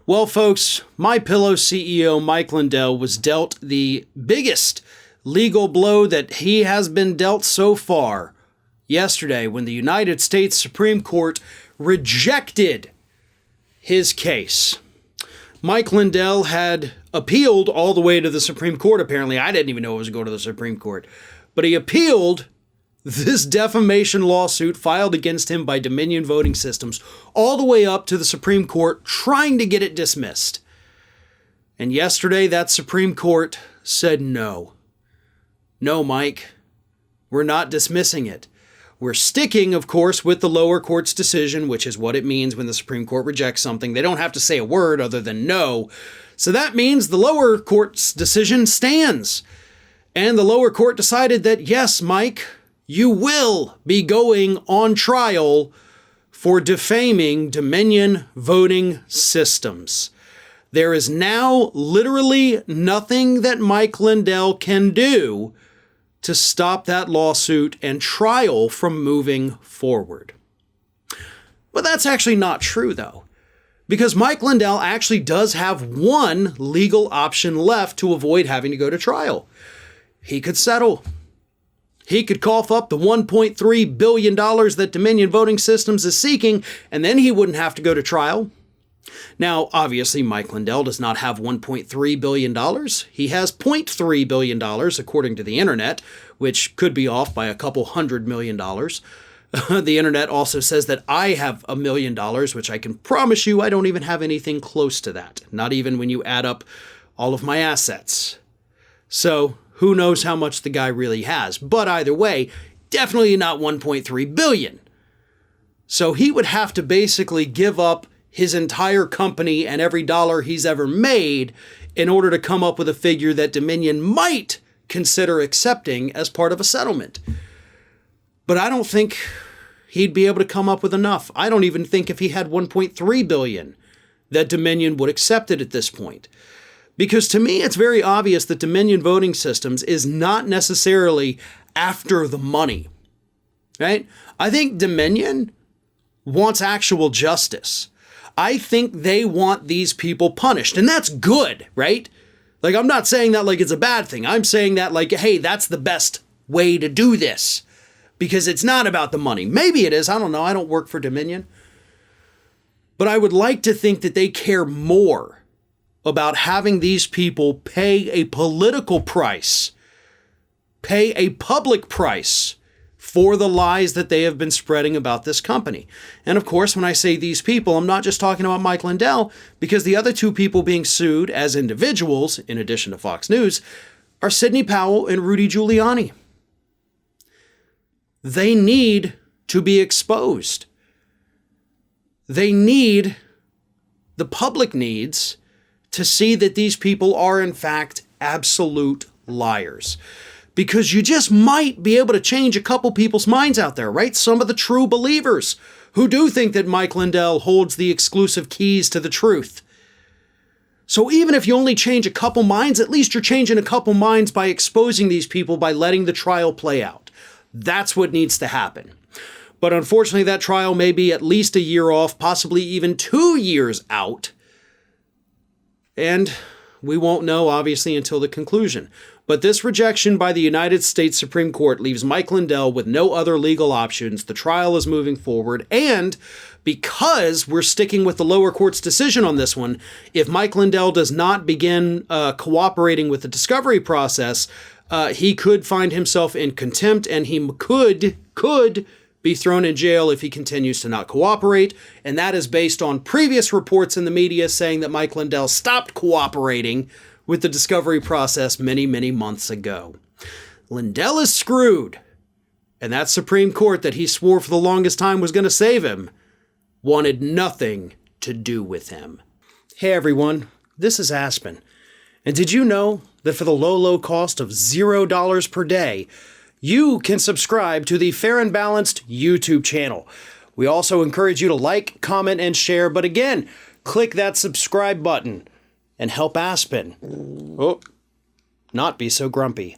Well, folks, MyPillow CEO Mike Lindell was dealt the biggest legal blow that he has been dealt so far yesterday when the United States Supreme Court rejected his case. Mike Lindell had appealed all the way to the Supreme Court, apparently. I didn't even know it was going to the Supreme Court. But he appealed this defamation lawsuit filed against him by Dominion Voting Systems all the way up to the Supreme Court, trying to get it dismissed. And yesterday, that Supreme Court said no. No, Mike, we're not dismissing it. We're sticking, of course, with the lower court's decision, which is what it means when the Supreme Court rejects something. They don't have to say a word other than no. So that means the lower court's decision stands. And the lower court decided that, yes, Mike, you will be going on trial for defaming Dominion Voting Systems. There is now literally nothing that Mike Lindell can do to stop that lawsuit and trial from moving forward. But that's actually not true, though, because Mike Lindell actually does have one legal option left to avoid having to go to trial. He could settle. He could cough up the $1.3 billion that Dominion Voting Systems is seeking, and then he wouldn't have to go to trial. Now, obviously, Mike Lindell does not have $1.3 billion. He has $0.3 billion, according to the internet, which could be off by a couple $100 million. The internet also says that I have $1 million, which I can promise you I don't even have anything close to that, not even when you add up all of my assets. So, who knows how much the guy really has? But either way, definitely not $1.3 billion. So he would have to basically give up his entire company and every dollar he's ever made in order to come up with a figure that Dominion might consider accepting as part of a settlement. But I don't think he'd be able to come up with enough. I don't even think if he had $1.3 billion that Dominion would accept it at this point. Because to me, it's very obvious that Dominion Voting Systems is not necessarily after the money, right? I think Dominion wants actual justice. I think they want these people punished, and that's good, right? Like, I'm not saying that like it's a bad thing. I'm saying that like, hey, that's the best way to do this because it's not about the money. Maybe it is. I don't know. I don't work for Dominion. But I would like to think that they care more about having these people pay a political price, pay a public price for the lies that they have been spreading about this company. And of course, when I say these people, I'm not just talking about Mike Lindell, because the other two people being sued as individuals, in addition to Fox News, are Sidney Powell and Rudy Giuliani. They need to be exposed. The public needs to see that these people are, in fact, absolute liars. Because you just might be able to change a couple people's minds out there, right? Some of the true believers who do think that Mike Lindell holds the exclusive keys to the truth. So even if you only change a couple minds, at least you're changing a couple minds by exposing these people, by letting the trial play out. That's what needs to happen. But unfortunately, that trial may be at least a year off, possibly even 2 years out. And we won't know, obviously, until the conclusion. But this rejection by the United States Supreme Court leaves Mike Lindell with no other legal options. The trial is moving forward. And because we're sticking with the lower court's decision on this one, if Mike Lindell does not begin cooperating with the discovery process, he could find himself in contempt, and he could be thrown in jail if he continues to not cooperate, and that is based on previous reports in the media saying that Mike Lindell stopped cooperating with the discovery process many, many months ago. Lindell is screwed, and that Supreme Court that he swore for the longest time was going to save him wanted nothing to do with him. Hey everyone, this is Aspen, and did you know that for the low cost of $0 per day, you can subscribe to the Fair and Balanced YouTube channel. We also encourage you to like, comment, and share. But again, click that subscribe button and help Aspen not be so grumpy.